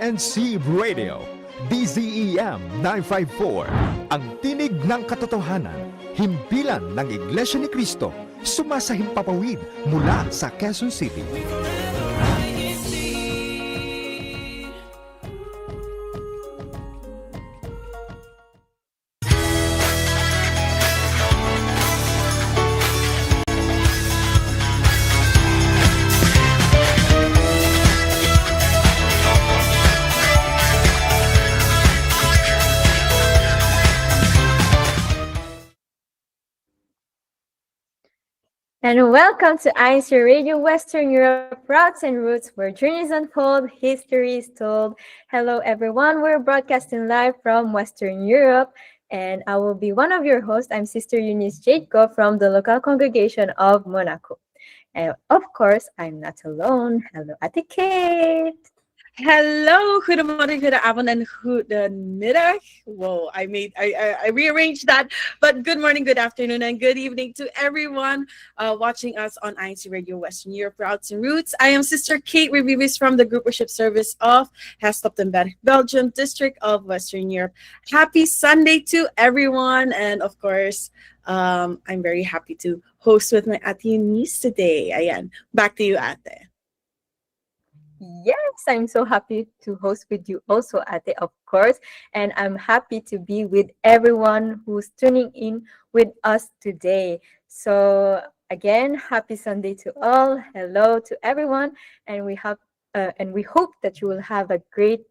INCRadio, DZEM 954, ang tinig ng katotohanan, himpilan ng Iglesia ni Cristo, sumasahimpapawid mula sa Quezon City. And welcome to INCRadio Western Europe Routes and Roots, where journeys unfold, history is told. Hello, everyone. We're broadcasting live from Western Europe, and I will be one of your hosts. I'm Sister Eunice Jadko from the local congregation of Monaco. And of course, I'm not alone. Hello, Ate Kate. Hello, goedemorgen, goedenavond en goedemiddag. Whoa, I rearranged that. But good morning, good afternoon, and good evening to everyone watching us on INCRadio Western Europe Routes and Roots. I am Sister Kate Revivis from the Group Worship Service of Hastoptenberg, Belgium, District of Western Europe. Happy Sunday to everyone. And of course, I'm very happy to host with my Ate Eunice today. Ayan, back to you, Ate. Yes, I'm so happy to host with you also, Ate, of course. And I'm happy to be with everyone who's tuning in with us today. So again, happy Sunday to all. Hello to everyone. And we hope that you will have a great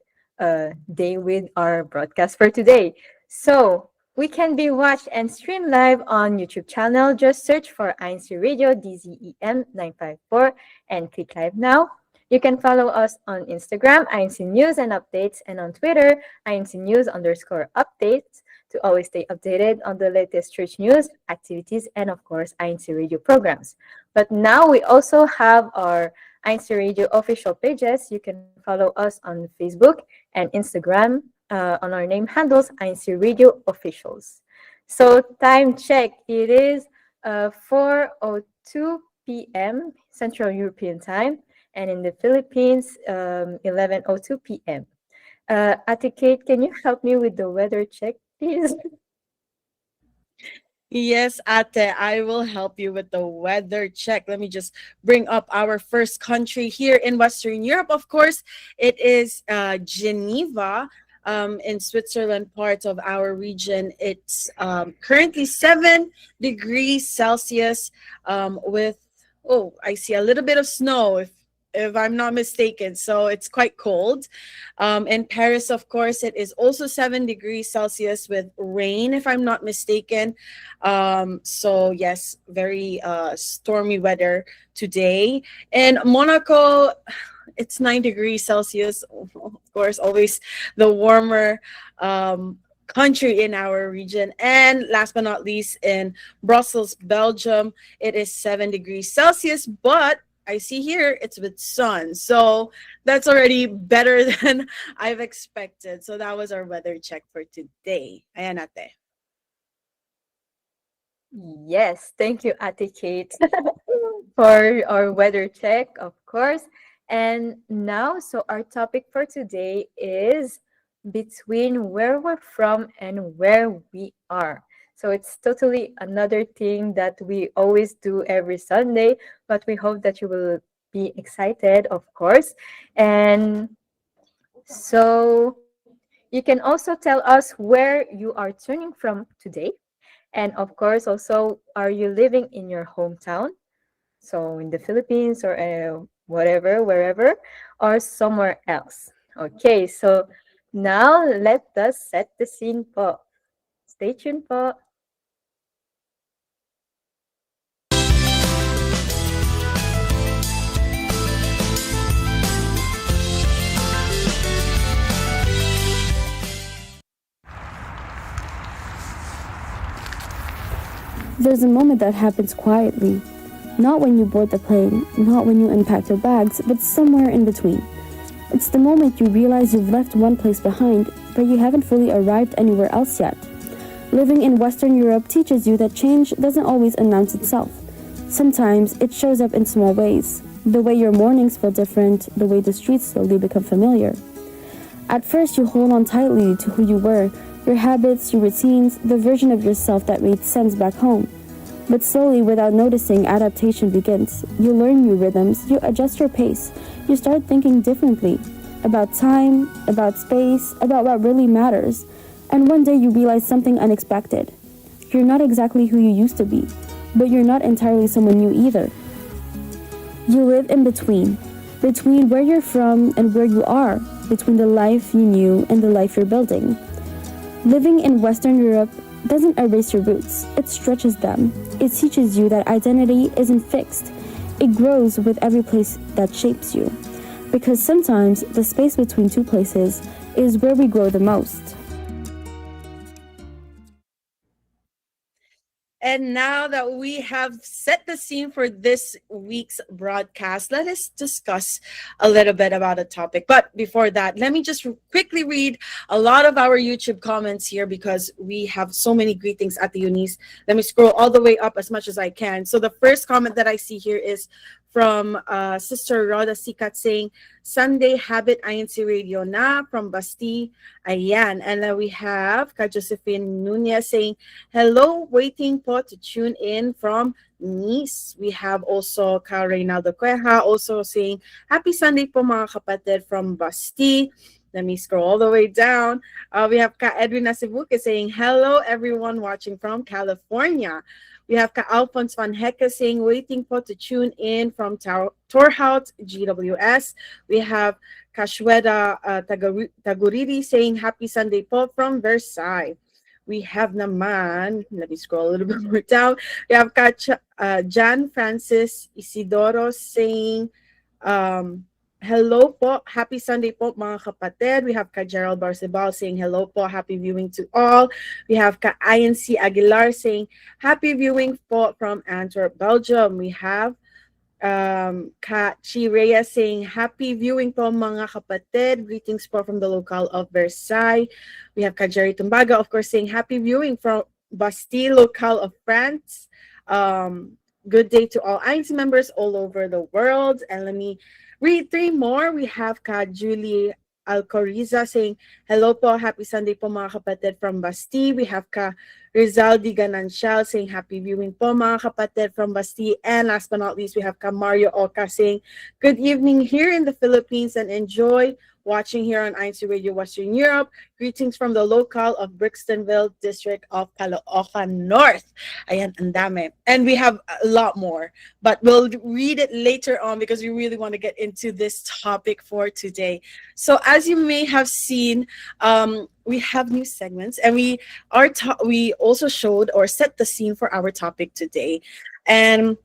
day with our broadcast for today. So we can be watched and streamed live on YouTube channel. Just search for INCRadio DZEM 954 and click live now. You can follow us on Instagram, INC News and Updates, and on Twitter, INC News_updates, to always stay updated on the latest church news, activities, and of course, INCRadio programs. But now we also have our INCRadio official pages. You can follow us on Facebook and Instagram on our name handles, INCRadio Officials. So time check, it is 4:02 p.m. Central European Time. And in the Philippines, 11:02 p.m. Ate Kate, can you help me with the weather check, please? Yes, Ate, I will help you with the weather check. Let me just bring up our first country here in Western Europe. Of course, it is Geneva. In Switzerland, part of our region. It's currently 7 degrees Celsius with, I see a little bit of snow, if I'm not mistaken. So it's quite cold. In Paris, of course, it is also 7 degrees Celsius with rain, if I'm not mistaken. So yes, very stormy weather today. In Monaco, it's 9 degrees Celsius. Of course, always the warmer country in our region. And last but not least, in Brussels, Belgium, it is 7 degrees Celsius, but I see here it's with sun. So that's already better than I've expected. So that was our weather check for today. Ayan, Ate. Yes, thank you, Ate Kate, for our weather check, of course. And now, so our topic for today is between where we're from and where we are. So it's totally another thing that we always do every Sunday, but we hope that you will be excited, of course. And so you can also tell us where you are tuning from today. And of course, also, are you living in your hometown? So in the Philippines or whatever, wherever, or somewhere else. Okay, so now let us set the scene po. Stay tuned po. There's a moment that happens quietly. Not when you board the plane, not when you unpack your bags, but somewhere in between. It's the moment you realize you've left one place behind, but you haven't fully arrived anywhere else yet. Living in Western Europe teaches you that change doesn't always announce itself. Sometimes it shows up in small ways. The way your mornings feel different, the way the streets slowly become familiar. At first, you hold on tightly to who you were, your habits, your routines, the version of yourself that made sense back home. But slowly, without noticing, adaptation begins. You learn new rhythms, you adjust your pace, you start thinking differently about time, about space, about what really matters. And one day you realize something unexpected. You're not exactly who you used to be, but you're not entirely someone new either. You live in between where you're from and where you are, between the life you knew and the life you're building. Living in Western Europe doesn't erase your roots, it stretches them. It teaches you that identity isn't fixed, it grows with every place that shapes you. Because sometimes the space between two places is where we grow the most. And now that we have set the scene for this week's broadcast, let us discuss a little bit about a topic. But before that, let me just quickly read a lot of our YouTube comments here because we have so many greetings at the Eunice. Let me scroll all the way up as much as I can. So the first comment that I see here is from Sister Rhoda Sikat saying, Sunday Habit INCRadio na from Basti. Ayan. And then we have Ka Josephine Nunez saying, hello, waiting po to tune in from Nice. We have also Ka Reynaldo Cueja also saying, happy Sunday po mga kapatid from Basti. Let me scroll all the way down. We have Ka Edwin Nasibuke saying, hello, everyone watching from California. We have Ka Alphonse Van Hecke saying, waiting po to tune in from Torhout, GWS. We have Kashweda Taguriri saying, happy Sunday po from Versailles. We have naman, let me scroll a little bit more down. We have Ka Jan Francis Isidoro saying, hello po, happy Sunday po mga kapatid. We have Ka Gerald Barcebal saying hello po, happy viewing to all. We have Ka INC Aguilar saying happy viewing po from Antwerp, Belgium. We have Ka Chi Reyes saying happy viewing po mga kapatid. Greetings po from the local of Versailles. We have Ka Jerry Tumbaga, of course, saying happy viewing from Bastille, local of France. Good day to all INC members all over the world. And let me read three more. We have Ka Julie Alcoriza saying, hello po, happy Sunday po mga kapatid from Basti. We have Ka Rizaldi Ganancial saying, happy viewing po mga kapatid from Basti. And last but not least, we have Ka Mario Oka saying, good evening here in the Philippines and enjoy watching here on INCRadio Western Europe. Greetings from the local of Brixtonville, district of Caloocan North. Ayan, ang dami. And we have a lot more, but we'll read it later on because we really want to get into this topic for today. So as you may have seen, we have new segments, and we also showed or set the scene for our topic today. And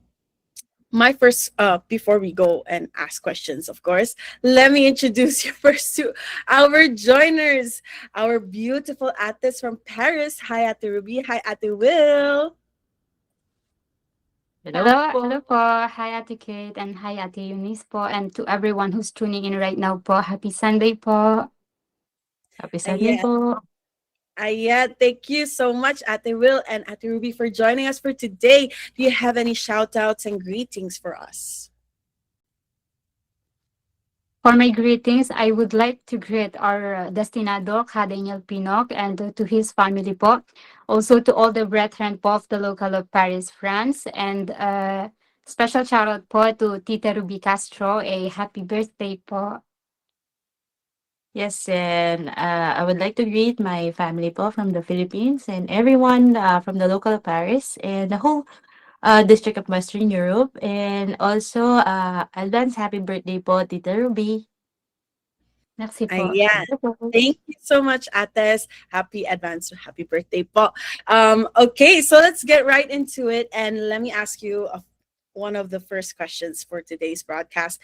my first, before we go and ask questions, of course, let me introduce you first to our joiners, our beautiful ates from Paris. Hi, Ate Ruby. Hi, Ate Will. Hello po. Hi, Ate Kate, and hi, Ate Eunice po. And to everyone who's tuning in right now po, happy Sunday po. Happy Sunday po. Thank you so much, Ate Will and Ate Ruby, for joining us for today. Do you have any shout-outs and greetings for us? For my greetings, I would like to greet our destinado, Ka Daniel Pinoc, and to his family po. Also to all the brethren po of the local of Paris, France. And special shout-out po to Tita Ruby Castro. A happy birthday po. Yes, and I would like to greet my family po from the Philippines and everyone from the local of Paris and the whole district of Western Europe. And also, advance happy birthday po, Tita Ruby. Merci po. Thank you so much, Ates. Happy birthday po. Okay, so let's get right into it. And let me ask you one of the first questions for today's broadcast.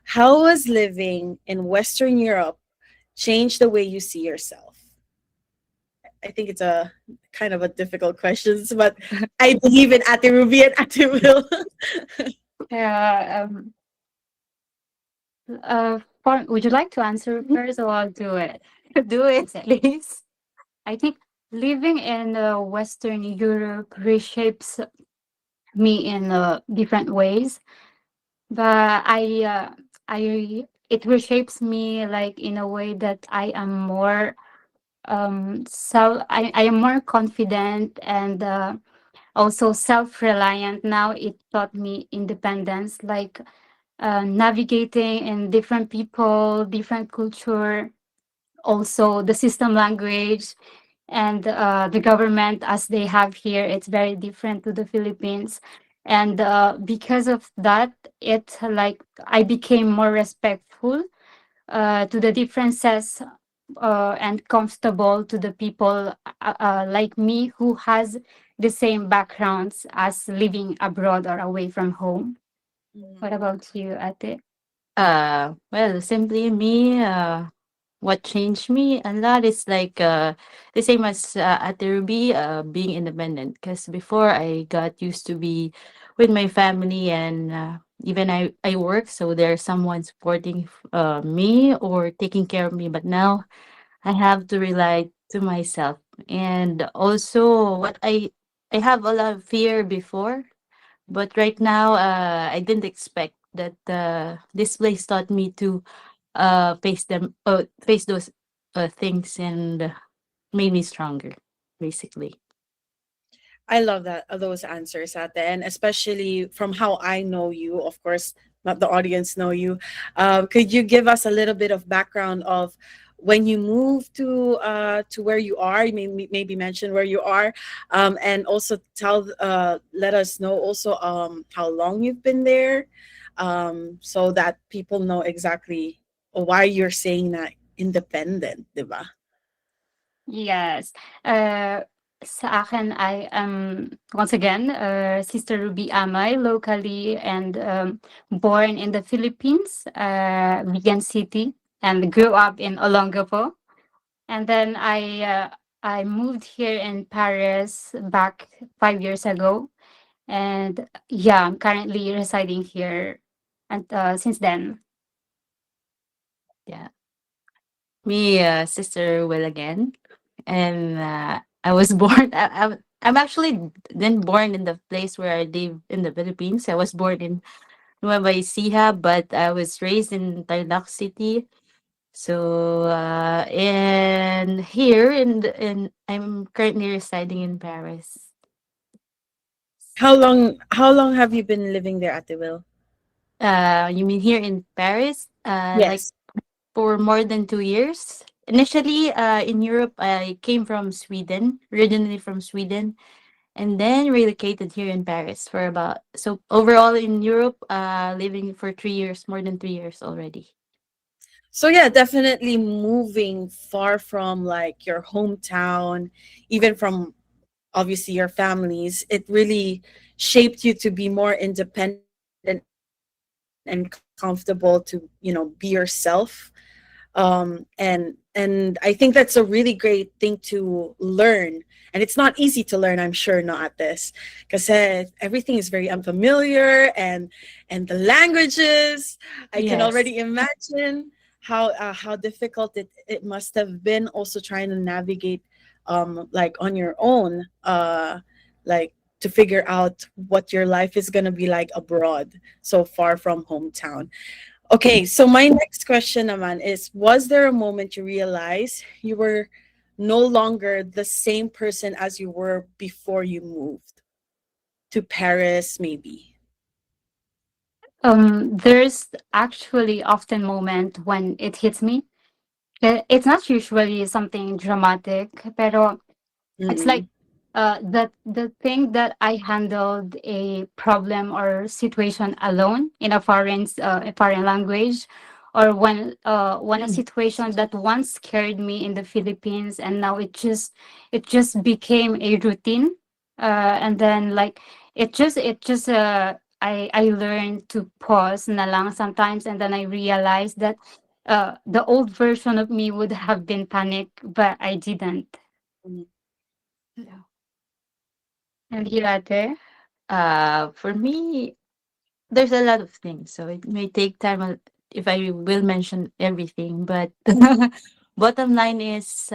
How was living in Western Europe change the way you see yourself? I think it's a kind of a difficult question, but I believe in Ate Ruby and Ate Will. Would you like to answer first, or I'll do it? Do it, please. I think living in Western Europe reshapes me in different ways, but I it reshapes me like in a way that I am more I am more confident and also self-reliant. Now it taught me independence, like navigating in different people, different culture, also the system language and the government as they have here. It's very different to the Philippines. And because of that, it like I became more respectful to the differences and comfortable to the people like me who has the same backgrounds as living abroad or away from home. What about you, Ate? Well, simply me, what changed me a lot is like the same as at the Ruby, being independent. Because before I got used to be with my family and even I work, so there's someone supporting me or taking care of me. But now I have to rely to myself. And also, I have a lot of fear before, but right now, I didn't expect that this place taught me to face those things and made me stronger, basically. I love that those answers at the end, especially from how I know you. Of course, not the audience know you. Could you give us a little bit of background of when you moved to where you are? You maybe mention where you are, and also let us know also how long you've been there, so that people know exactly why you're saying that independent, diba? Yes. Sa akin, I am, once again, Sister Ruby Amay, locally and born in the Philippines, Vigan City, and grew up in Olongapo. And then I moved here in Paris back 5 years ago. And yeah, I'm currently residing here and since then. Yeah. Me, Sister Will again. And I was born, I'm actually then born in the place where I live in the Philippines. I was born in Nueva Ecija, but I was raised in Tarlac City. So, and here in I'm currently residing in Paris. How long have you been living there, Ate Will? You mean here in Paris? Like Yes. for more than 2 years. Initially, in Europe, I came from Sweden, originally from Sweden, and then relocated here in Paris for about, so overall in Europe, living for 3 years, more than 3 years already. So yeah, definitely moving far from like your hometown, even from obviously your families, it really shaped you to be more independent and comfortable to, be yourself. And I think that's a really great thing to learn, and it's not easy to learn, I'm sure, not at this, because everything is very unfamiliar, and the languages, I can Yes. already imagine how difficult it must have been also trying to navigate like on your own, like to figure out what your life is going to be like abroad, so far from hometown. Okay, so my next question, Aman, is was there a moment you realized you were no longer the same person as you were before you moved to Paris, maybe? There's actually often moment when it hits me. It's not usually something dramatic, pero it's like Mm-mm. the thing that I handled a problem or situation alone in a foreign language, or when a situation that once scared me in the Philippines and now it just became a routine, and then like it just I learned to pause na lang sometimes, and then I realized that the old version of me would have been panic, but I didn't. Mm. Yeah. And you, Ate? For me, there's a lot of things, so it may take time if I will mention everything. But bottom line is,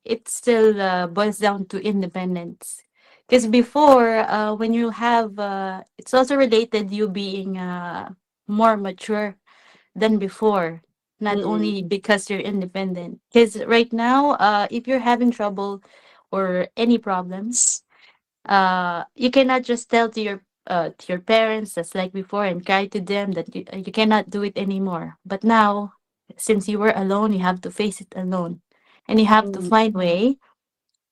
it still boils down to independence. Because before, when you have, it's also related you being more mature. than before. Not Mm-mm. only because you're independent. Because right now, if you're having trouble or any problems, you cannot just tell to your parents, that's like before, and cry to them that you cannot do it anymore. But now, since you were alone, you have to face it alone, and you have to Mm. find way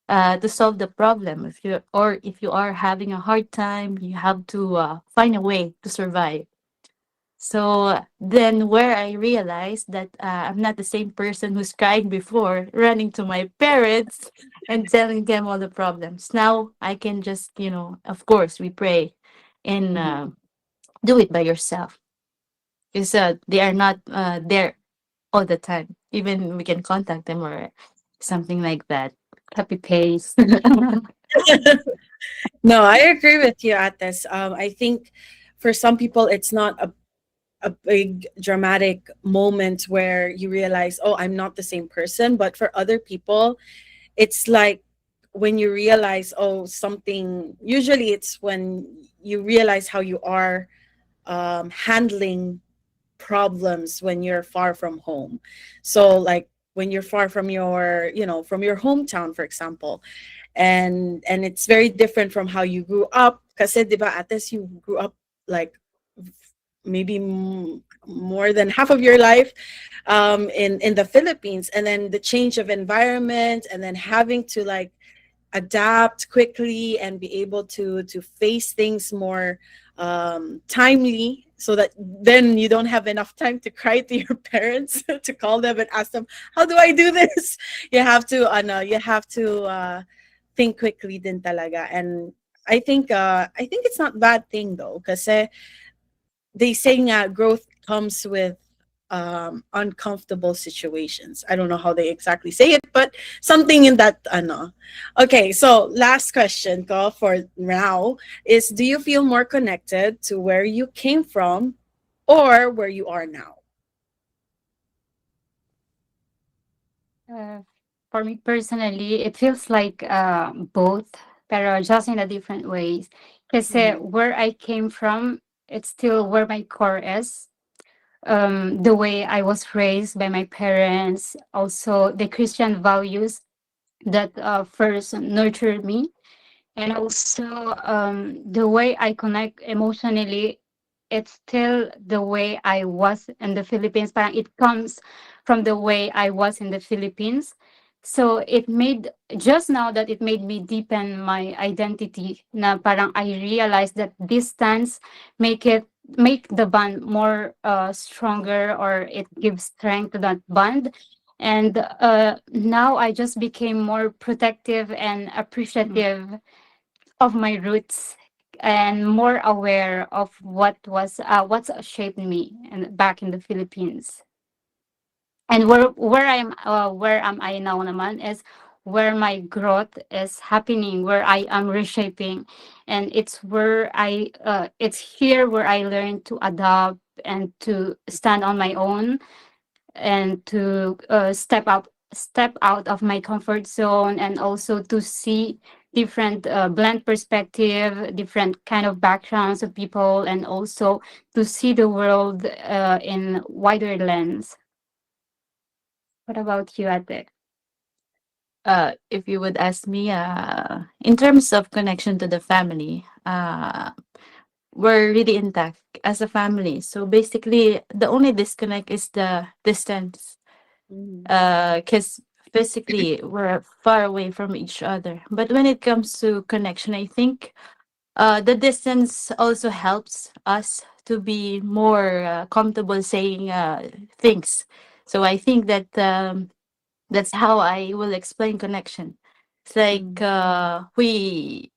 to solve the problem. If you are having a hard time, you have to find a way to survive. So then, where I realized that I'm not the same person who's crying before, running to my parents and telling them all the problems. Now I can just, of course, we pray and Mhm. do it by yourself, because they are not there all the time. Even we can contact them or something like that. Copy paste. No, I agree with you, Ates. I think for some people, it's not a big dramatic moment where you realize, oh, I'm not the same person. But for other people, it's like when you realize, oh, something, usually it's when you realize how you are handling problems when you're far from home. So, like, when you're far from your, from your hometown, for example, and it's very different from how you grew up. Kasi, di ba, Ates, you grew up like maybe more than half of your life in the Philippines, and then the change of environment, and then having to like adapt quickly and be able to face things more timely, so that then you don't have enough time to cry to your parents to call them and ask them, how do I do this? You have to think quickly din talaga. And I think it's not bad thing though, kasi they say nga growth comes with uncomfortable situations. I don't know how they exactly say it, but something in that ano. Okay, so last question ko for now is, do you feel more connected to where you came from or where you are now? Uh, for me personally, it feels like both, pero just in a different ways. Kasi Mhm. where I came from, it's still where my core is. The way I was raised by my parents, also the Christian values that first nurtured me, and also the way I connect emotionally. It's still the way I was in the Philippines. Parang it comes from the way I was in the Philippines. So it made, just now that it made me deepen my identity, na parang I realized that distance make the bond more stronger, or it gives strength to that bond. And now I just became more protective and appreciative of my roots, and more aware of what's shaped me and back in the Philippines. And where am I now naman is where my growth is happening, where I am reshaping, and it's here where I learn to adapt and to stand on my own, and to step out of my comfort zone, and also to see different blend perspective, different kind of backgrounds of people, and also to see the world in wider lens. What about you, Ate? If you would ask me, in terms of connection to the family, we're really intact as a family. So basically, the only disconnect is the distance. Mhm. Because physically we're far away from each other. But when it comes to connection, I think the distance also helps us to be more comfortable saying things. So I think that that's how I will explain connection. It's like Mhm.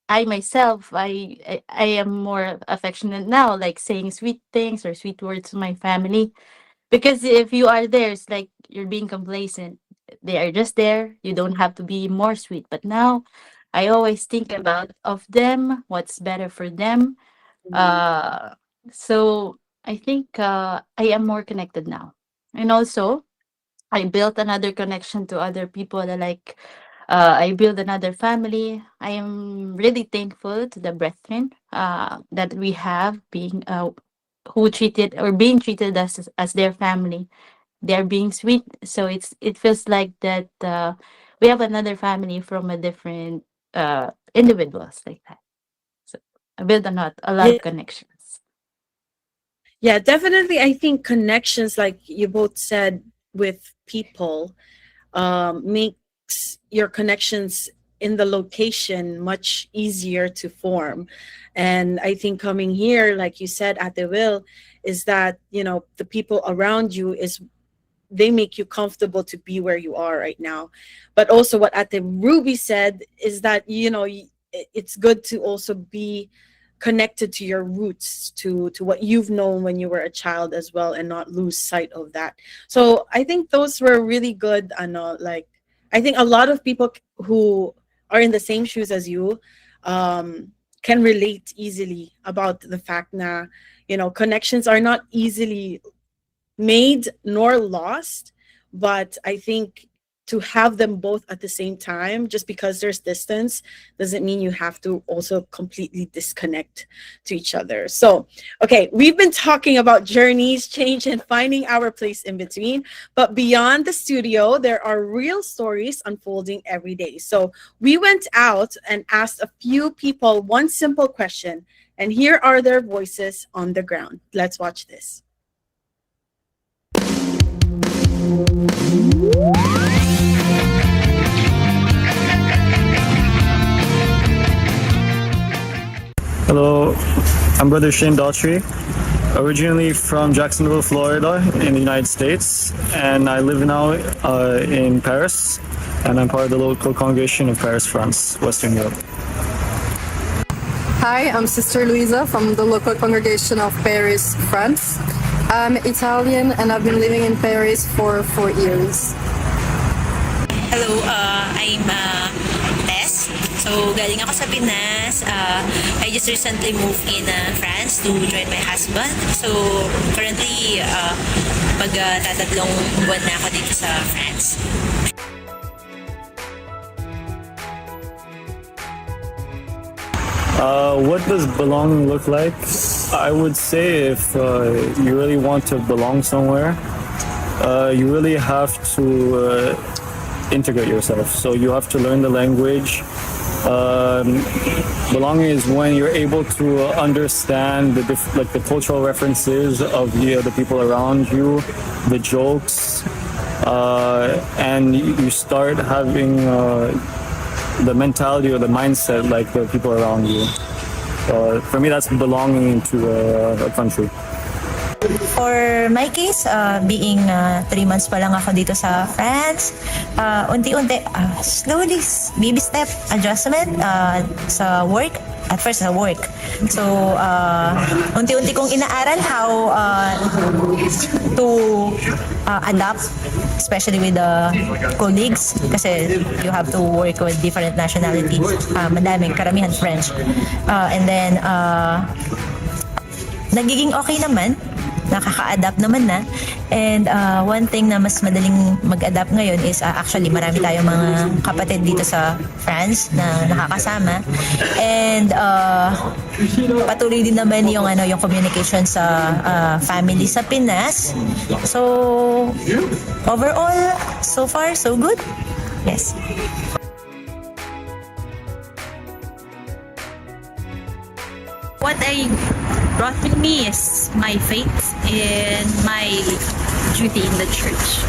I myself, I am more affectionate now, like saying sweet things or sweet words to my family. Because if you are there, it's like you're being complacent. They are just there. You don't have to be more sweet. But now, I always think about of them, what's better for them. Mhm. Uh, so I think I am more connected now, and also I built another connection to other people. Like I built another family. I am really thankful to the brethren that we have being who treated or being treated as their family. They're being sweet, so it feels like that we have another family from a different individuals like that. So I built a lot of connections. Yeah, definitely. I think connections, like you both said, with people makes your connections in the location much easier to form. And I think coming here, like you said, at the will, is that, the people around you is they make you comfortable to be where you are right now. But also what Ate Ruby said is that, it's good to also be connected to your roots, to what you've known when you were a child as well, and not lose sight of that. So I think those were really good. Like, I think a lot of people who are in the same shoes as you can relate easily about the fact that, connections are not easily made nor lost. But I think to have them both at the same time, just because there's distance, doesn't mean you have to also completely disconnect to each other. So, okay, we've been talking about journeys, change, and finding our place in between. But beyond the studio, there are real stories unfolding every day. So we went out and asked a few people one simple question, and here are their voices on the ground. Let's watch this. Hello, I'm Brother Shane Daughtry, originally from Jacksonville, Florida, in the United States, and I live now in Paris, and I'm part of the local congregation of Paris, France, Western Europe. Hi, I'm Sister Luisa from the local congregation of Paris, France. I'm Italian and I've been living in Paris for 4 years. Hello, I'm Tess. So, galing ako sa Pinas. I just recently moved in France to join my husband. So, currently, magtatatlong buwan na ako dito sa France. What does belonging look like? I would say if you really want to belong somewhere, you really have to integrate yourself. So you have to learn the language. Belonging is when you're able to understand the cultural references of the other people around you, the jokes, and you start having the mentality or the mindset like the people around you. For me, that's belonging to a country. For my case, being 3 months pa lang ako dito sa France, unti-unti, slowly, baby step adjustment sa work. At first, sa work. So, unti-unti kong inaaral how to adapt, especially with the colleagues, kasi you have to work with different nationalities. Madaming, karamihan French. And then, nagiging okay naman. Nakaka-adapt naman na. And one thing na mas madaling mag-adapt ngayon is actually marami tayong mga kapatid dito sa France na nakakasama. And patuloy din naman yung communication sa family sa Pinas. So overall, so far so good. Yes. What I brought with me is my faith and my duty in the church.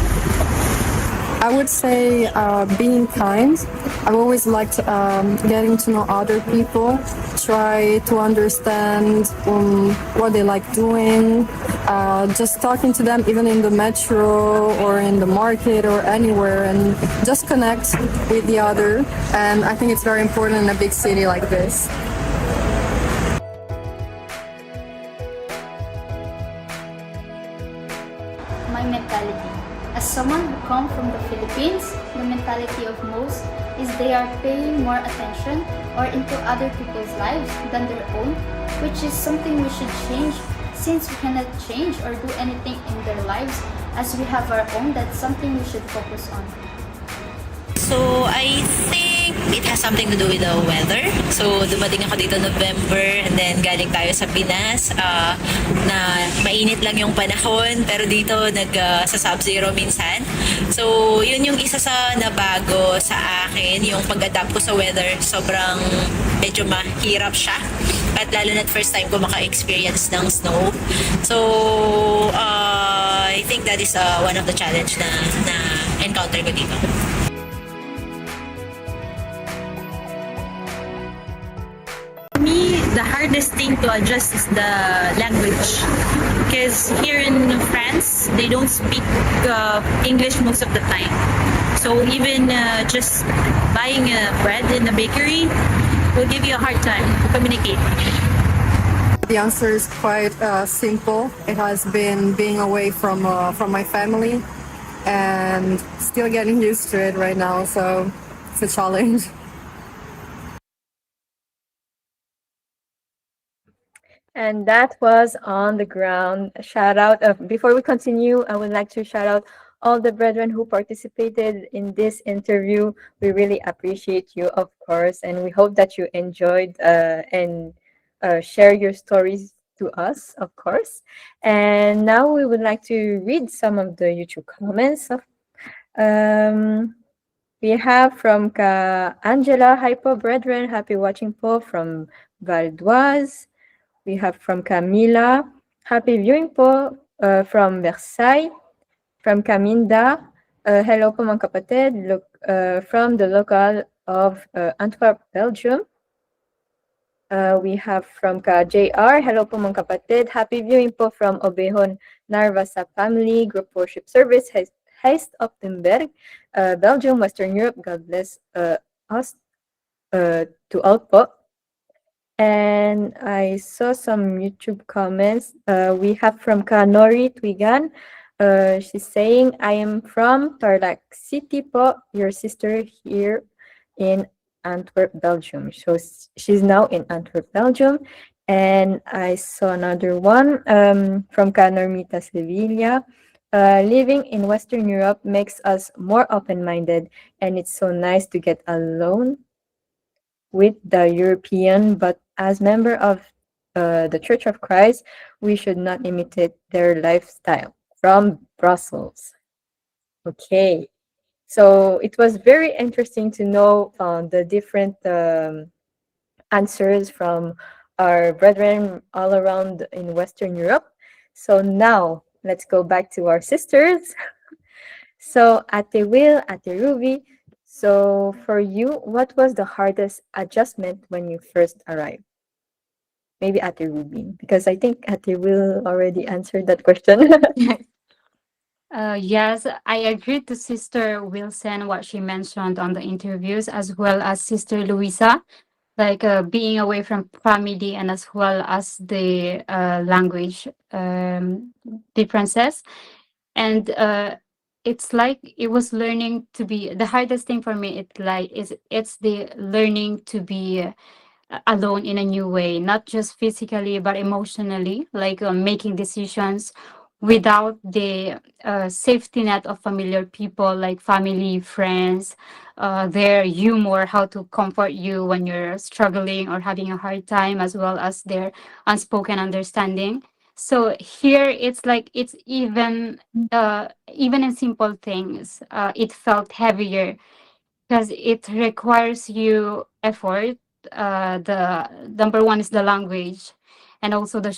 I would say being kind. I've always liked getting to know other people, try to understand what they like doing, just talking to them even in the metro or in the market or anywhere, and just connect with the other. And I think it's very important in a big city like this. My mentality. As someone who comes from the Philippines, the mentality of most is they are paying more attention or into other people's lives than their own, which is something we should change since we cannot change or do anything in their lives as we have our own. That's something we should focus on. So I think it has something to do with the weather. So, dumating ako dito November and then galing tayo sa Pinas na mainit lang yung panahon pero dito sa sub-zero minsan. So, yun yung isa sa nabago sa akin, yung pag-adapt ko sa weather. Sobrang medyo mahirap siya. At lalo na first time ko maka-experience ng snow. So, I think that is one of the challenge na encounter ko dito. Me, the hardest thing to adjust is the language. Because here in France, they don't speak English most of the time. So even just buying bread in the bakery will give you a hard time to communicate. The answer is quite simple. It has been being away from my family and still getting used to it right now. So it's a challenge. And that was On the Ground. Shout out. Before we continue, I would like to shout out all the brethren who participated in this interview. We really appreciate you, of course, and we hope that you enjoyed and share your stories to us, of course. And now we would like to read some of the YouTube comments. We have from Angela, hi po brethren, happy watching po from Valdoise. We have from Camila, happy viewing po from Versailles. From Caminda, hello po mga kapatid, from the local of Antwerp, Belgium. We have from JR, hello po mga kapatid, happy viewing po from Obehon, Narvasa Family Group Worship Service, Heist Optenberg, Belgium, Western Europe. God bless us to all po. And I saw some YouTube comments. We have from Kanori Twigan. She's saying, I am from Tarlac City po, your sister here in Antwerp, Belgium. So she's now in Antwerp, Belgium. And I saw another one from Canormita Sevilla. Living in Western Europe makes us more open-minded, and it's so nice to get alone with the European, but as member of the Church of Christ, we should not imitate their lifestyle. From Brussels. Okay, so it was very interesting to know the different answers from our brethren all around in Western Europe. So now let's go back to our sisters. So Ate Will, Ate Ruby, so for you, what was the hardest adjustment when you first arrived? Maybe Ate Ruby, because I think Ate Will already answered that question. Yes, I agree to Sister Wilson what she mentioned on the interviews, as well as Sister Louisa, like being away from family and as well as the language differences. And it's like it was learning to be the hardest thing for me. It's the learning to be alone in a new way, not just physically but emotionally, like making decisions without the safety net of familiar people like family, friends, their humor, how to comfort you when you're struggling or having a hard time, as well as their unspoken understanding. So here it's like it's even in simple things, it felt heavier because it requires you effort. The number one is the language and also the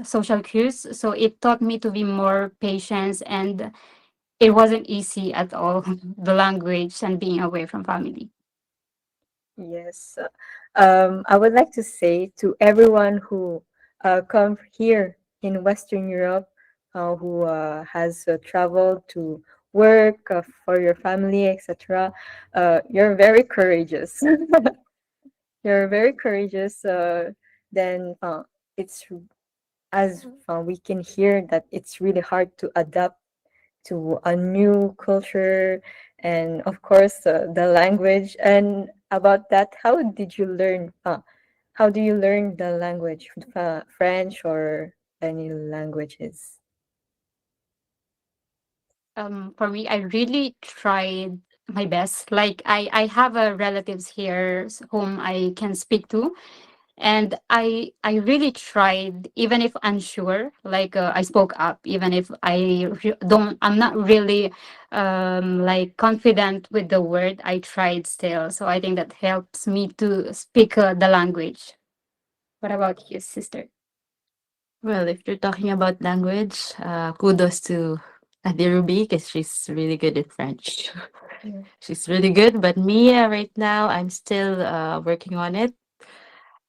social cues. So it taught me to be more patient, and it wasn't easy at all, the language and being away from family. Yes. I would like to say to everyone who come here in Western Europe, who has traveled to work for your family, etc. You're very courageous. You're very courageous. Then it's as we can hear that it's really hard to adapt to a new culture, and of course the language. And about that, how did you learn? How do you learn the language, French or any languages? For me, I really tried my best. Like I have relatives here whom I can speak to, and I really tried, even if unsure. Like I spoke up, even if I'm not really like confident with the word. I tried still, so I think that helps me to speak the language. What about you, sister? Well, if you're talking about language, kudos to Adi Ruby because she's really good in French. Yeah. She's really good, but me right now, I'm still working on it.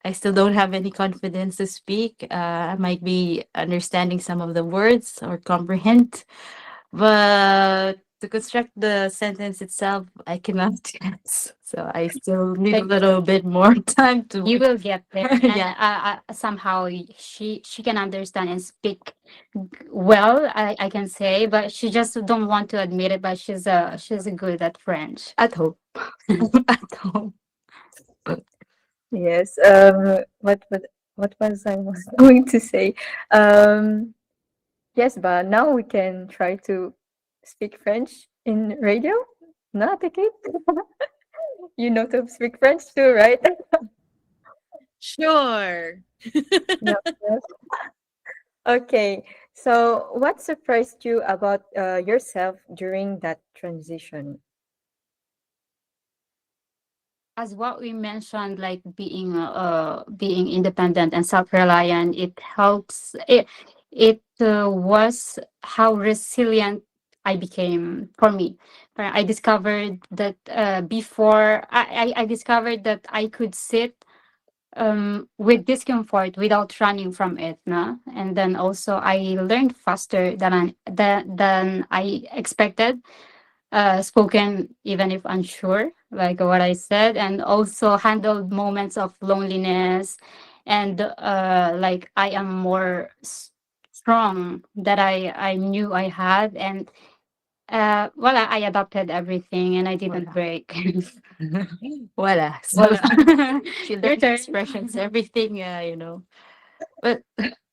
I still don't have any confidence to speak. I might be understanding some of the words or comprehend, but to construct the sentence itself, I cannot yet. So I still need a Like little bit more time to you work. will get there, and Yeah. somehow she can understand and speak well. I can say, but she just don't want to admit it. But she's good at French. At home. At home. Yes. What was I was going to say? Um, yes, but now we can try to speak French in radio. Not okay. You know to speak French too, right? Sure. Yeah. Yes. Okay. So, what surprised you about yourself during that transition? As what we mentioned, like being independent and self-reliant, it was how resilient I became. For me, I discovered that before I discovered that I could sit with discomfort without running from it, no? And then also I learned faster than I expected, spoken even if unsure, like what I said, and also handled moments of loneliness. And like I am more strong that I knew I had. And well, I adopted everything and I didn't Voila. break. Voila. So Voila. she Your learned turn. expressions, everything, But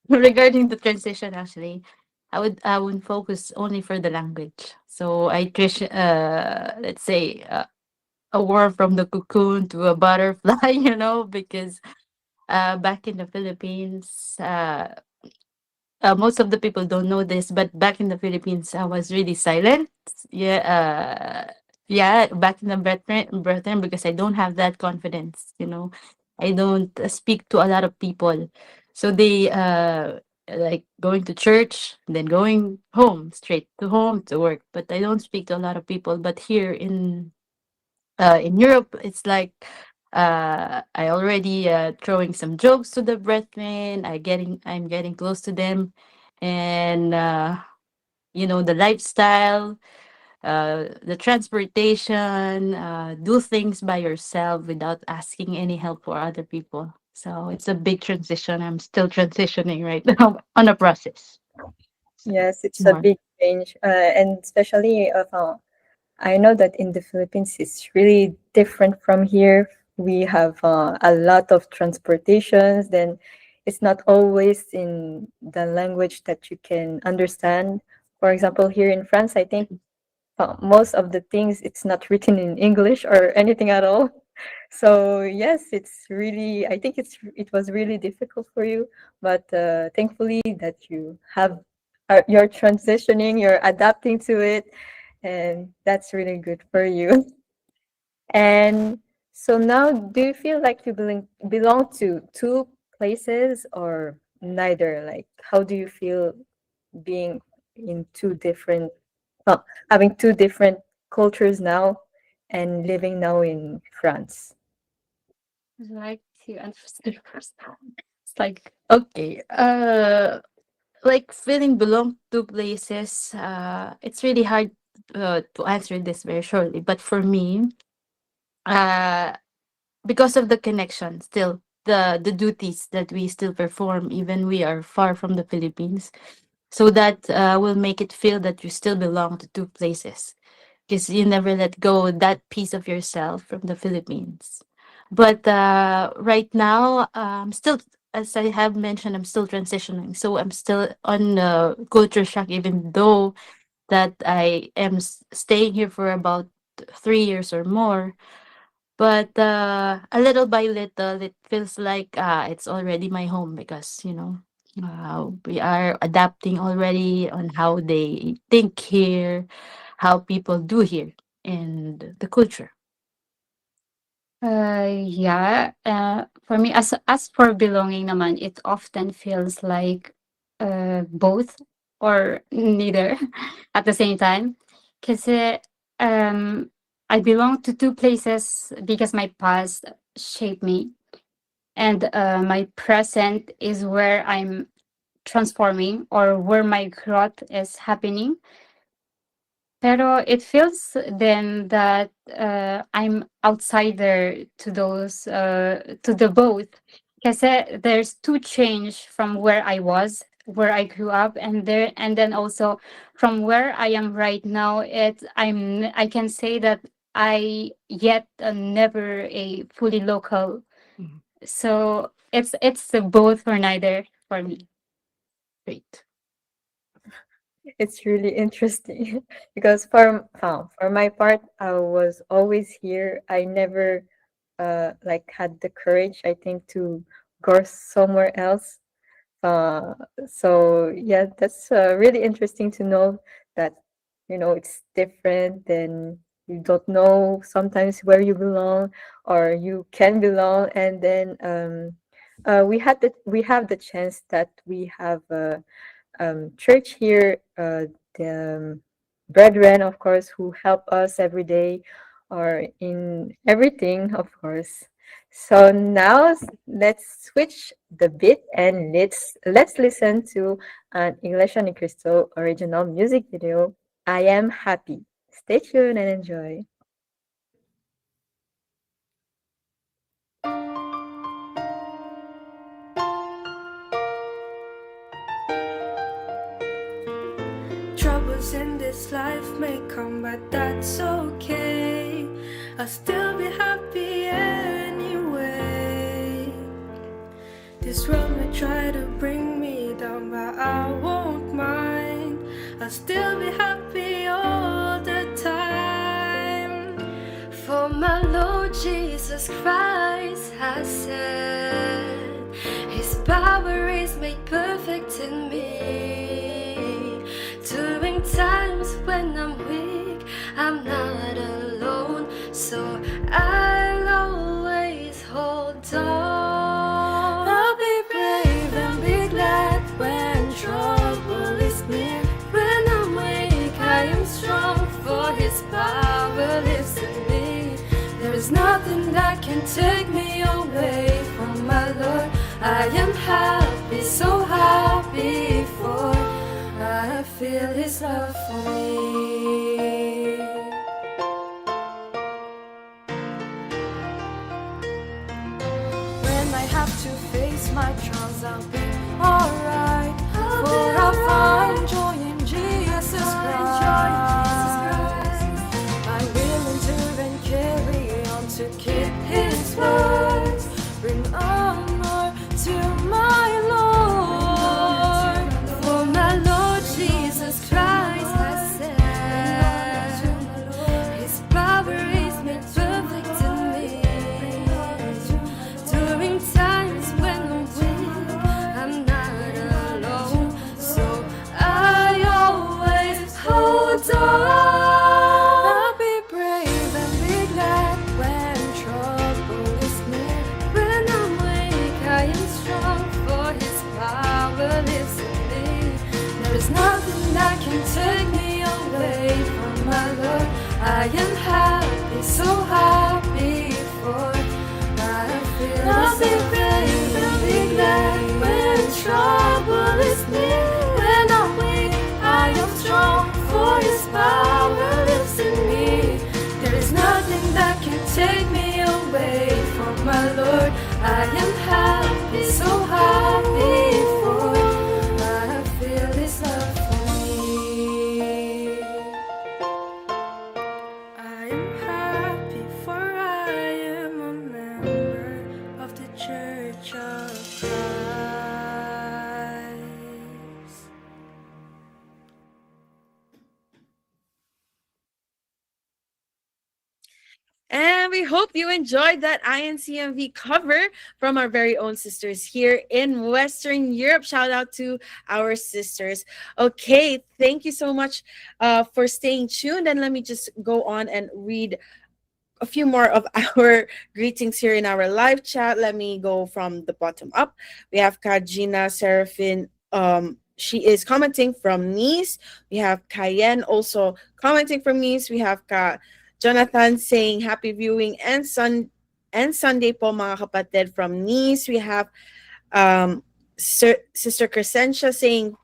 regarding the transition, actually, I would focus only for the language. So let's say a worm from the cocoon to a butterfly, because back in the Philippines, most of the people don't know this, but back in the Philippines, I was really silent. Yeah, yeah, back in the brethren, because I don't have that confidence. I don't speak to a lot of people, so they like going to church, then going home, straight to home to work. But I don't speak to a lot of people. But here in Europe, it's like I already throwing some jokes to the brethren. I'm getting close to them, and the lifestyle, the transportation, do things by yourself without asking any help for other people. So it's a big transition. I'm still transitioning right now on a process. So Yes, it's it's a more. big change, and especially I know that in the Philippines, it's really different from here. We have a lot of transportations, then it's not always in the language that you can understand. For example, here in France, I think most of the things it's not written in English or anything at all. So yes, it's really. I think it was really difficult for you, but thankfully that you have you're transitioning, you're adapting to it, and that's really good for you. And so now, do you feel like you belong to two places or neither? Like, how do you feel being in two different, well, having two different cultures now and living now in France? I'd like to answer first. It's like Okay. Like feeling belong to places. It's really hard to answer this very shortly. But for me, uh, because of the connection, still the duties that we still perform, even we are far from the Philippines, so that will make it feel that you still belong to two places, because you never let go that piece of yourself from the Philippines. But right now, still, as I have mentioned, I'm still transitioning. So I'm still on culture shock, even though that I am staying here for about 3 years or more. But a little by little, it feels like it's already my home because, we are adapting already on how they think here, how people do here, and the culture. Yeah. For me, as for belonging naman, it often feels like both or neither at the same time. Kasi I belong to two places because my past shaped me, and my present is where I'm transforming or where my growth is happening. Pero it feels then that I'm outsider to those to the both. Kasi there's two change from where I was, where I grew up, and then also from where I am right now. I can say that I yet never a fully local. So it's both or neither for me. Great. It's really interesting because for my part, I was always here. I never like had the courage, I think, to go somewhere else. Uh, so yeah, that's really interesting to know that it's different. Then you don't know sometimes where you belong or you can belong, and then we have the chance that we have church here, the brethren, of course, who help us every day or in everything, of course. So now let's switch the beat and let's listen to an Iglesia Ni Cristo original music video, I Am Happy. Stay tuned and enjoy. Troubles in this life may come, but that's okay. I'll still be happy anyway. This world may try to bring me down, but I won't mind. I'll still be happy all the time. For my Lord Jesus Christ has said, His power is made perfect in me. During times when I'm weak, I'm not alone, so I'll always hold on. I'll be brave and be glad when trouble is near. When I'm weak, I am strong, for His power lives in me. There is nothing that can take me away from my Lord. I am happy, so happy, for I feel His love for me. When I have to face my trials, I'll be alright, for I'll find joy in Jesus Christ. I'm willing to and carry on to keep His words, bring honor to my Lord. For my Lord Jesus Christ has said, His power is made perfect in me. During times when I'm weak, I'm And we hope you enjoyed that INCMV cover from our very own sisters here in Western Europe. Shout out to our sisters. Okay, thank you so much for staying tuned. And let me just go on and read a few more of our greetings here in our live chat. Let me go from the bottom up. We have Kajina Serafin. She is commenting from Nice. We have Cayenne also commenting from Nice. We have Jonathan saying happy viewing and Sunday po mga kapatid from Nice. We have Sister Crescencia saying,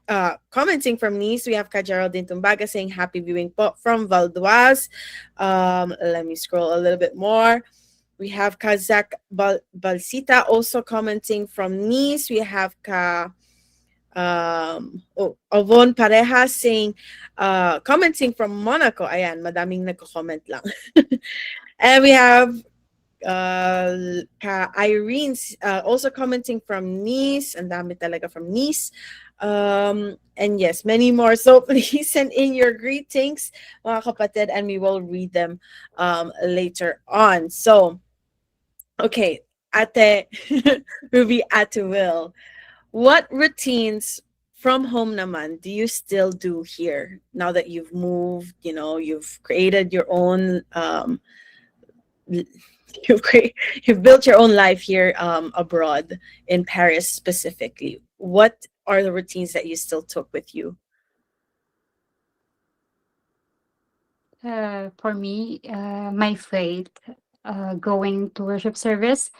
commenting from Nice. We have Ka Geraldine Tumbaga saying happy viewing po from Valdoise. Let me scroll a little bit more. We have Kazak Balsita also commenting from Nice. We have Avon Pareja saying, commenting from Monaco. Ayan, madaming nagko-comment lang. And we have Irene also commenting from Nice. Ang dami talaga from Nice. And yes, many more. So please send in your greetings, mga kapatid, and we will read them later on. So, okay, Ate Ruby, Ate Will, what routines from home naman do you still do here now that you've moved, you've created your own you've built your own life here abroad in Paris specifically? What are the routines that you still took with you? For me, my faith, going to worship service,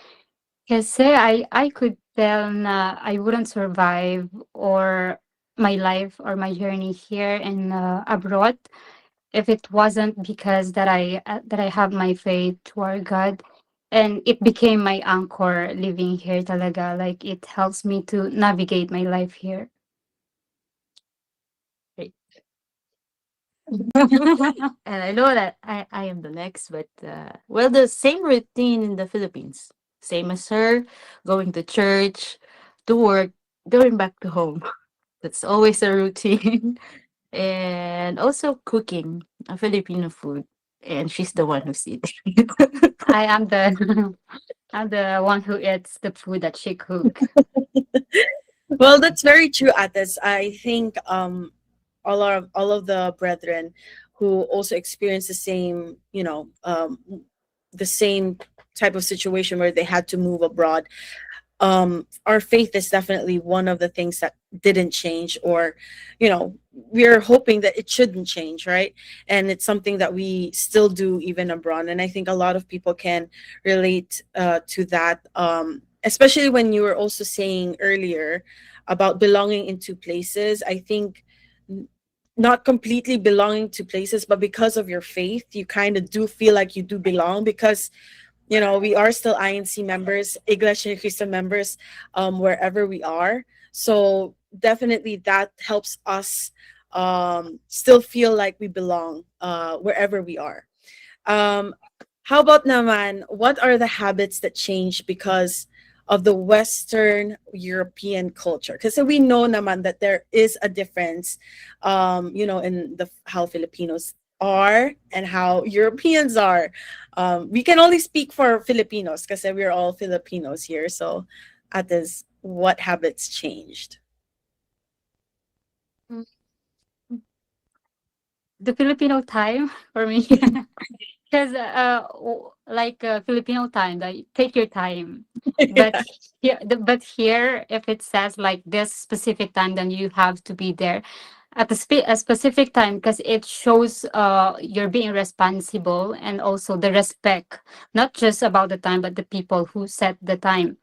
kasi I could tell na I wouldn't survive or my life or my journey here in abroad if it wasn't because that I have my faith toward God, and it became my anchor living here talaga. Like it helps me to navigate my life here. And I know that I am the next, but well, the same routine in the Philippines. Same as her, going to church, to work, going back to home. That's always a routine. And also cooking a Filipino food. And she's the one who's eating. I am the I'm the one who eats the food that she cook. Well, that's very true, Ates. I think all of the brethren who also experience the same, the same type of situation where they had to move abroad. Our faith is definitely one of the things that didn't change, or we're hoping that it shouldn't change, right? And it's something that we still do even abroad, and I think a lot of people can relate to that, especially when you were also saying earlier about belonging into places. I think not completely belonging to places, but because of your faith, you kind of do feel like you do belong, because we are still INC members, Iglesia Ni Cristo members, wherever we are. So definitely that helps us still feel like we belong wherever we are. How about naman, what are the habits that change because of the Western European culture? Because we know naman that there is a difference, in how Filipinos are and how Europeans are. We can only speak for Filipinos because we're all Filipinos here. So, Ates, what habits changed? The Filipino time for me, because Filipino time, like take your time. But here, if it says like this specific time, then you have to be there at a specific time, because it shows you're being responsible, and also the respect, not just about the time, but the people who set the time,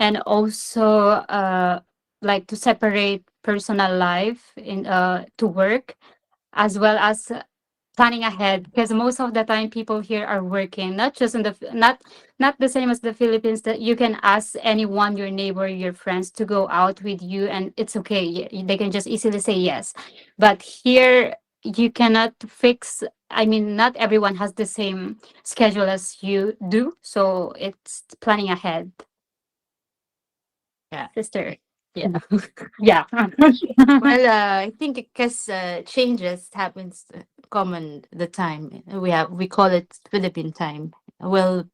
and also like to separate personal life in to work, as well as planning ahead, because most of the time people here are working, not just in the not the same as the Philippines, that you can ask anyone, your neighbor, your friends, to go out with you and it's okay. They can just easily say yes. But here you cannot fix, I mean, not everyone has the same schedule as you do, so it's planning ahead. Yeah. Sister. Yeah. Yeah. Well, I think because changes happens common the time we call it Philippine time, Well,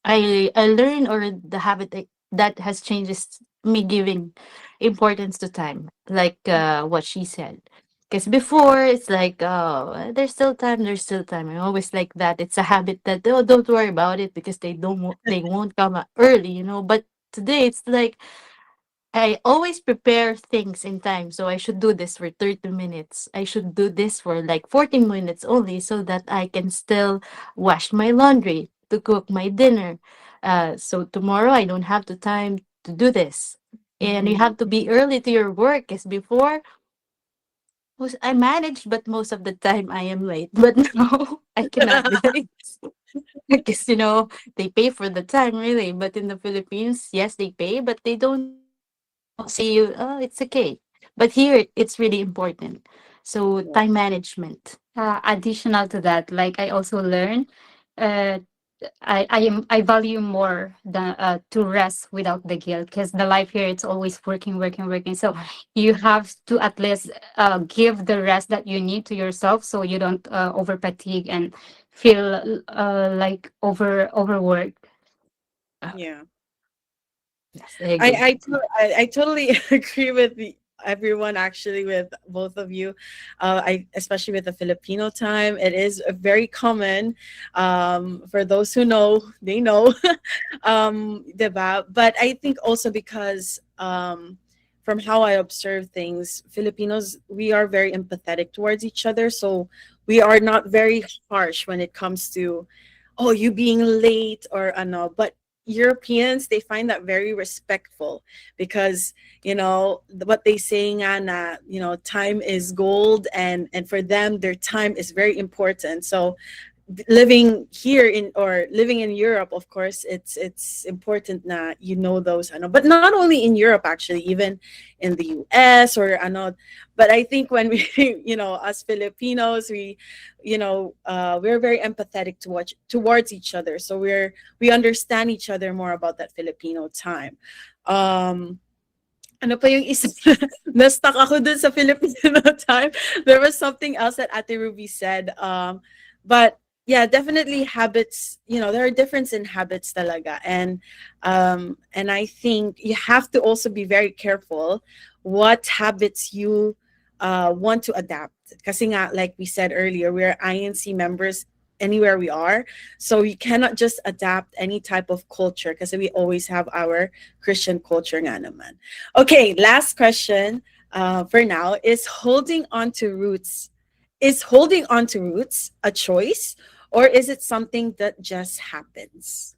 I learn, or the habit that has changes me giving importance to time, like what she said. Because before it's like, oh, there's still time, there's still time. I'm always like that. It's a habit that, oh, don't worry about it because they won't come early, But today it's like I always prepare things in time. So I should do this for 30 minutes. I should do this for like 14 minutes only so that I can still wash my laundry, to cook my dinner. So tomorrow I don't have the time to do this. And you have to be early to your work, as before I managed, but most of the time I am late. But now I cannot be late. Because they pay for the time, really. But in the Philippines, yes, they pay, but they don't say you, oh, it's okay. But here it's really important. So time management. Additional to that, like I also learn, uh, I value more than to rest without the guilt, because the life here it's always working, working, working. So you have to at least give the rest that you need to yourself, so you don't over fatigue and feel like overworked. Yeah. Yes, I agree. I totally agree with everyone, actually, with both of you. I especially with the Filipino time, it is very common. For those who know, they know, diba? But I think also because from how I observe things, Filipinos, we are very empathetic towards each other, so we are not very harsh when it comes to, oh, you being late or ano. But Europeans, they find that very respectful because what they say nga na, time is gold, and for them their time is very important. So living here in or living in Europe, of course, it's important na those ano. But not only in Europe, actually, even in the US or ano. But I think when we us Filipinos, we're very empathetic towards each other, so we understand each other more about that Filipino time. Ano pa yung isa? Na-stuck ako dun sa Filipino time. There was something else that Ate Ruby said. But yeah, definitely habits, there are difference in habits talaga. And I think you have to also be very careful what habits you want to adapt. Kasi nga, like we said earlier, we're INC members anywhere we are. So you cannot just adapt any type of culture because we always have our Christian culture nga naman. Okay, last question for now is holding on to roots a choice, or is it something that just happens?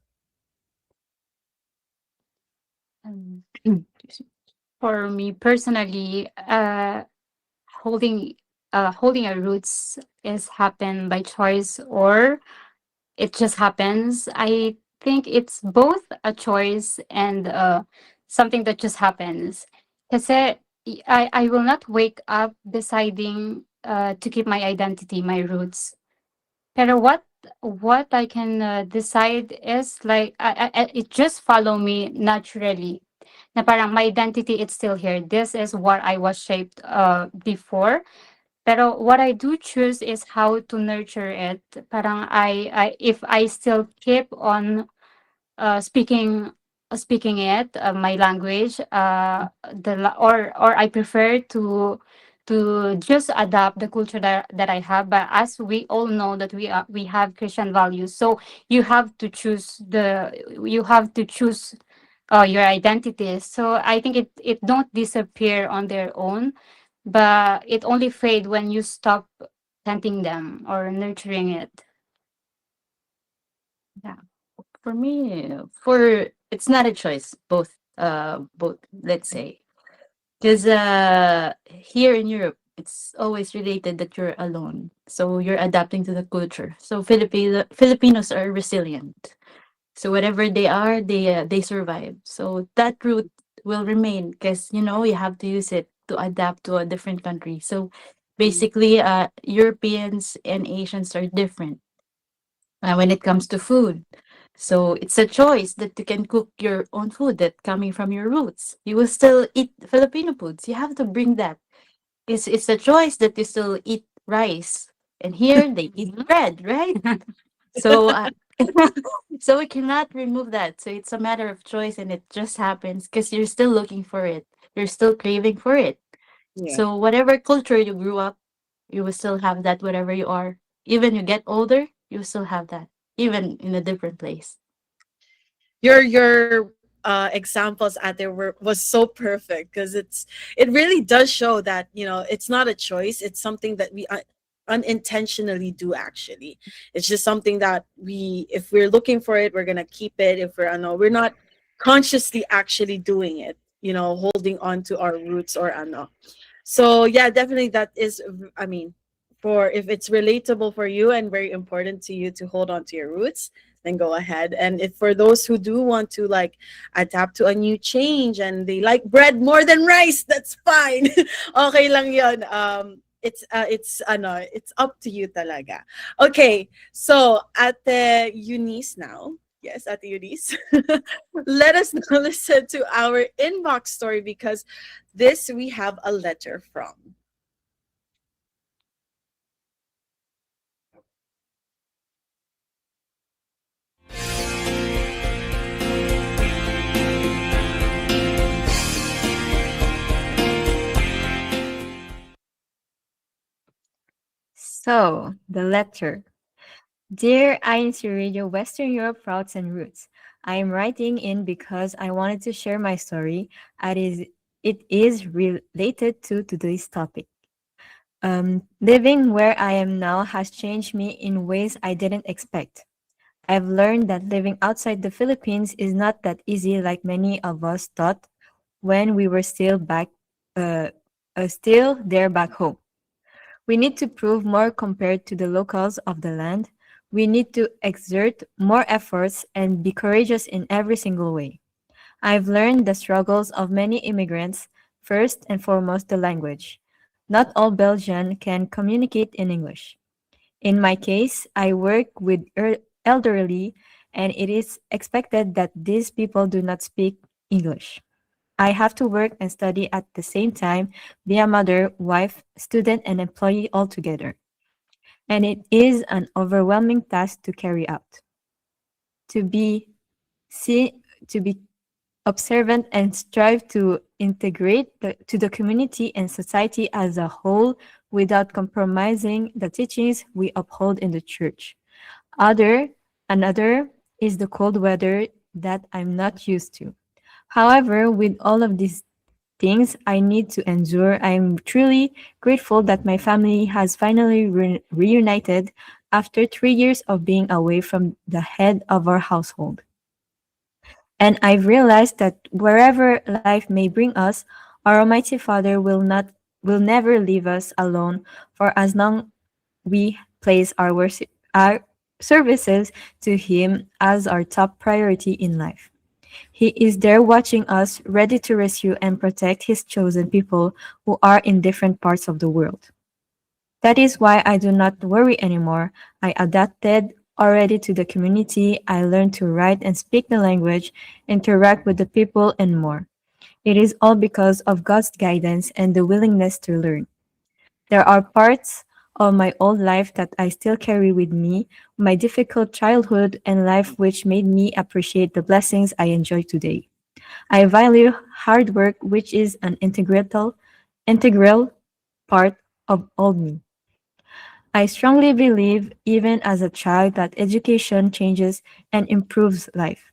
Um, for me personally, holding holding our roots is happen by choice or it just happens. I think it's both a choice and something that just happens. Kasi I will not wake up deciding to keep my identity, my roots. Pero what I can decide is like it just follow me naturally. Na parang my identity it's still here. This is what I was shaped before. Pero what I do choose is how to nurture it. Parang I if I still keep on speaking it my language or I prefer to just adapt the culture that I have. But as we all know that we have Christian values, so you have to choose your identity. So I think it don't disappear on their own, but it only fade when you stop planting them or nurturing it. Yeah. For me, for it's not a choice. Both. Let's say, because here in Europe, it's always related that you're alone, so you're adapting to the culture. So Filipinos are resilient. So whatever they are, they survive. So that route will remain because you have to use it to adapt to a different country. So basically, Europeans and Asians are different when it comes to food. So it's a choice that you can cook your own food that coming from your roots. You will still eat Filipino foods. You have to bring that. It's a choice that you still eat rice. And here they eat bread, right? So So we cannot remove that. So it's a matter of choice, and it just happens because you're still looking for it. You're still craving for it. Yeah. So whatever culture you grew up, you will still have that whatever you are. Even you get older, you will still have that. Even in a different place. Your examples out there was so perfect because it really does show that it's not a choice. It's something that we unintentionally do. Actually, it's just something that if we're looking for it, we're gonna keep it. If we're not consciously actually doing it, holding on to our roots or ano. So yeah, definitely that is, I mean, for if it's relatable for you and very important to you to hold on to your roots, then go ahead. And if for those who do want to like adapt to a new change and they like bread more than rice, that's fine. Okay lang 'yon. It's up to you talaga. Okay, so at the Eunice now. Yes, at the Eunice. Let us now listen to our inbox story because this we have a letter from. So, the letter. Dear INCRadio Western Europe Routes and Roots, I am writing in because I wanted to share my story as it is related to today's topic. Living where I am now has changed me in ways I didn't expect. I've learned that living outside the Philippines is not that easy like many of us thought when we were uh, still there back home. We need to prove more compared to the locals of the land. We need to exert more efforts and be courageous in every single way. I've learned the struggles of many immigrants, first and foremost the language. Not all Belgian can communicate in English. In my case, I work with elderly, and it is expected that these people do not speak English. I have to work and study at the same time, be a mother, wife, student, and employee altogether. And it is an overwhelming task to carry out. To be to be observant and strive to integrate to the community and society as a whole without compromising the teachings we uphold in the church. Other Another is the cold weather that I'm not used to. However, with all of these things I need to endure, I'm truly grateful that my family has finally reunited after 3 years of being away from the head of our household. And I've realized that wherever life may bring us, our Almighty Father will never leave us alone for as long we place our services to Him as our top priority in life. He is there watching us, ready to rescue and protect His chosen people who are in different parts of the world. That is why I do not worry anymore. I adapted already to the community. I learned to write and speak the language, interact with the people, and more. It is all because of God's guidance and the willingness to learn. There are parts of my old life that I still carry with me, my difficult childhood and life which made me appreciate the blessings I enjoy today. I value hard work, which is an integral part of all me. I strongly believe, even as a child, that education changes and improves life.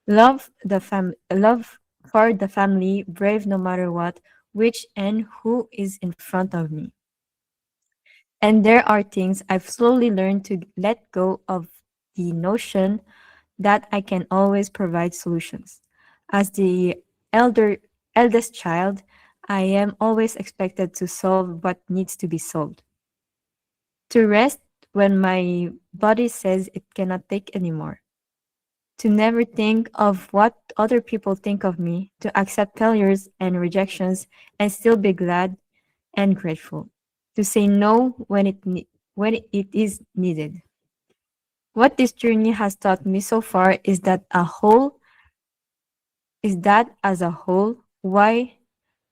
Love for the family, brave no matter what, which and who is in front of me. And there are things I've slowly learned to let go of the notion that I can always provide solutions. As the elder eldest child, I am always expected to solve what needs to be solved. To rest when my body says it cannot take anymore. To never think of what other people think of me, to accept failures and rejections and still be glad and grateful. To say no when it is needed. What this journey has taught me so far is that as a whole, why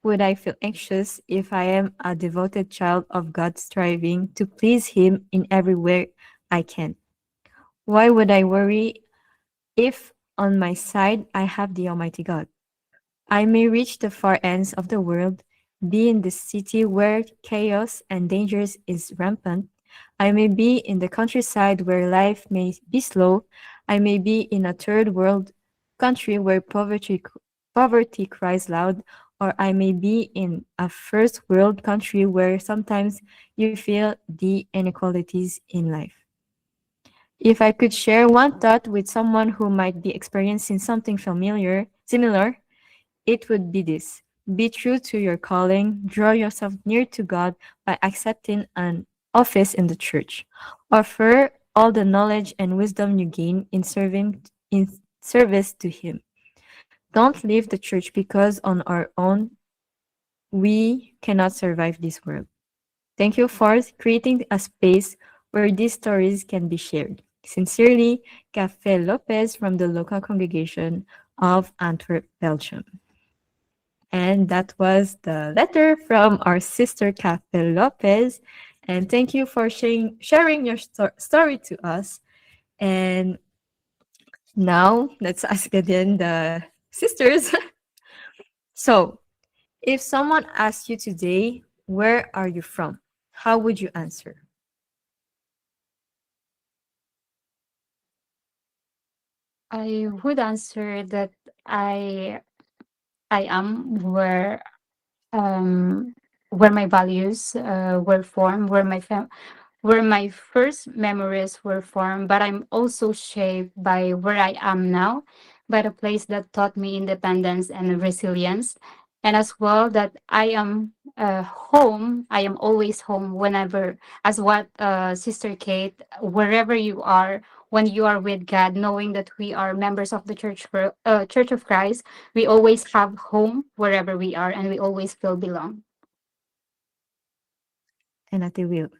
would I feel anxious if I am a devoted child of God striving to please Him in every way I can? Why would I worry if on my side I have the Almighty God? I may reach the far ends of the world, be in the city where chaos and dangers is rampant. I may be in the countryside where life may be slow. I may be in a third world country where poverty cries loud, or I may be in a first world country where sometimes you feel the inequalities in life. If I could share one thought with someone who might be experiencing something similar, it would be this: be true to your calling, draw yourself near to God by accepting an office in the church. Offer all the knowledge and wisdom you gain in service to Him. Don't leave the church because on our own we cannot survive this world. Thank you for creating a space where these stories can be shared. Sincerely, Cafe Lopez from the local congregation of Antwerp, Belgium. And that was the letter from our sister Cafe Lopez. And thank you for sharing your story to us. And now let's ask again the sisters. So, if someone asked you today, where are you from? How would you answer? I would answer that I I am um, where my values were formed, where my first memories were formed, but I'm also shaped by where I am now, by the place that taught me independence and resilience. And as well, that I am home, I am always home whenever, as what Sister Kate, wherever you are, when you are with God, knowing that we are members of the Church of Christ, we always have home wherever we are, and we always feel belong. And Ate Will.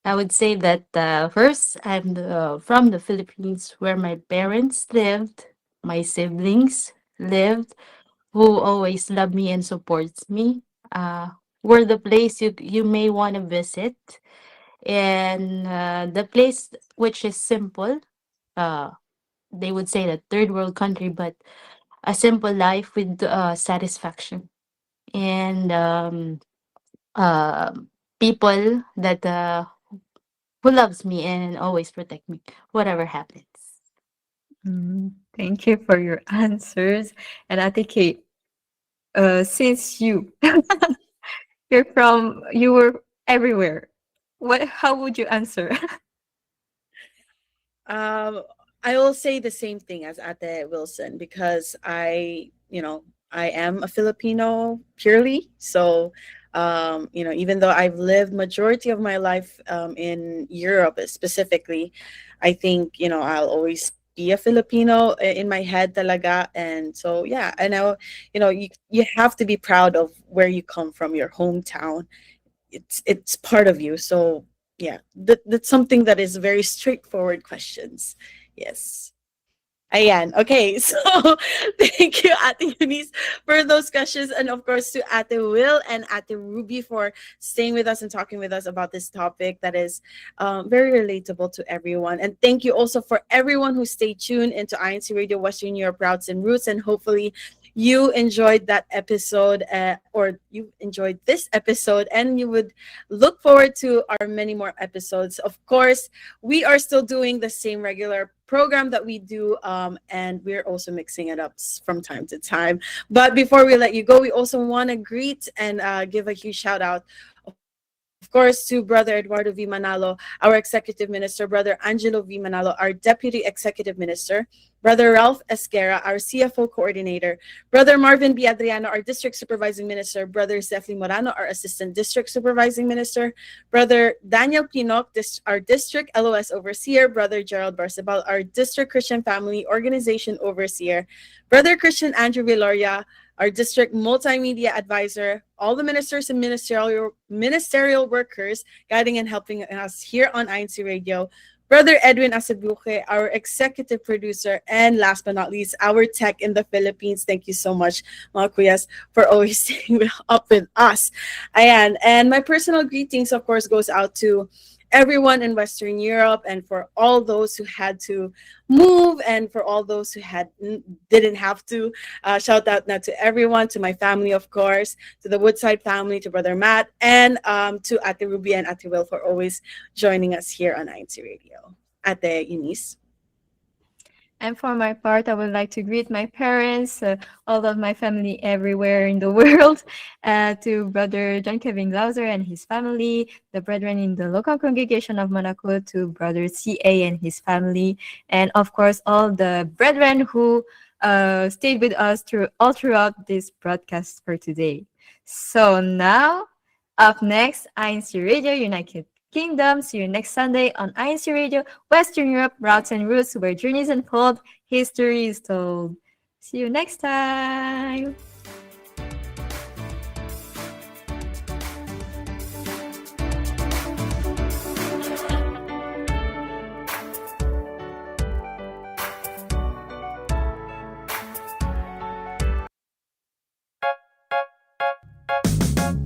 I would say that first, I'm from the Philippines, where my parents lived, my siblings lived, who always love me and supports me. We're the place you may want to visit, and the place which is simple. Uh, they would say that third world country, but a simple life with satisfaction and uh, people that who loves me and always protect me, whatever happens. Thank you for your answers. And Ate Kate, since you were everywhere, how would you answer? Um, I will say the same thing as Ate Wilson because I am a Filipino purely. So, even though I've lived majority of my life in Europe specifically, I think, I'll always be a Filipino in my head talaga. And so, yeah, I know, you have to be proud of where you come from, your hometown. It's part of you. So yeah, that's something that is very straightforward questions. Yes. Ayan. Okay. So thank you, Ate Eunice, for those questions. And of course, to Ate Will and Ate Ruby for staying with us and talking with us about this topic that is very relatable to everyone. And thank you also for everyone who stayed tuned into INC Radio Western Europe Routes and Roots. And hopefully, you enjoyed that episode or you enjoyed this episode, and you would look forward to our many more episodes. Of course, we are still doing the same regular program that we do, and we're also mixing it up from time to time. But before we let you go, we also want to greet and give a huge shout out, of course, to Brother Eduardo V. Manalo, our Executive Minister, Brother Angelo V. Manalo, our Deputy Executive Minister, Brother Ralph Esquera, our CFO Coordinator, Brother Marvin B. Adriano, our District Supervising Minister, Brother Zefli Morano, our Assistant District Supervising Minister, Brother Daniel Pinok, our District LOS Overseer, Brother Gerald Barcebal, our District Christian Family Organization Overseer, Brother Christian Andrew Viloria, our District Multimedia Advisor, all the ministers and ministerial workers guiding and helping us here on INC Radio, Brother Edwin Acebuque, our executive producer, and last but not least, our tech in the Philippines. Thank you so much, mga kuyas, for always staying up with us. Ayan. And my personal greetings, of course, goes out to everyone in Western Europe, and for all those who had to move, and for all those who didn't have to. Shout out now to everyone, to my family, of course, to the Woodside family, to Brother Matt, and to Ate Ruby and Ate Will for always joining us here on INCRadio. Ate Eunice. And for my part, I would like to greet my parents, all of my family everywhere in the world, to Brother John Kevin Glauser and his family, the brethren in the local congregation of Monaco, to Brother C.A. and his family, and of course, all the brethren who stayed with us all throughout this broadcast for today. So now, up next, INCRadio United Kingdom. See you next Sunday on INCRadio Western Europe Routes and Roots, where journeys unfold, history is told. See you next time.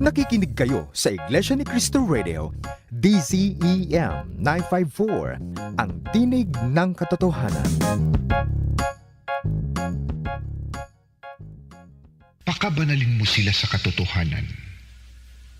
Nakikinig kayo sa Iglesia ni Cristo Radio, DZEM 954, ang tinig ng katotohanan. Pakabanalin mo sila sa katotohanan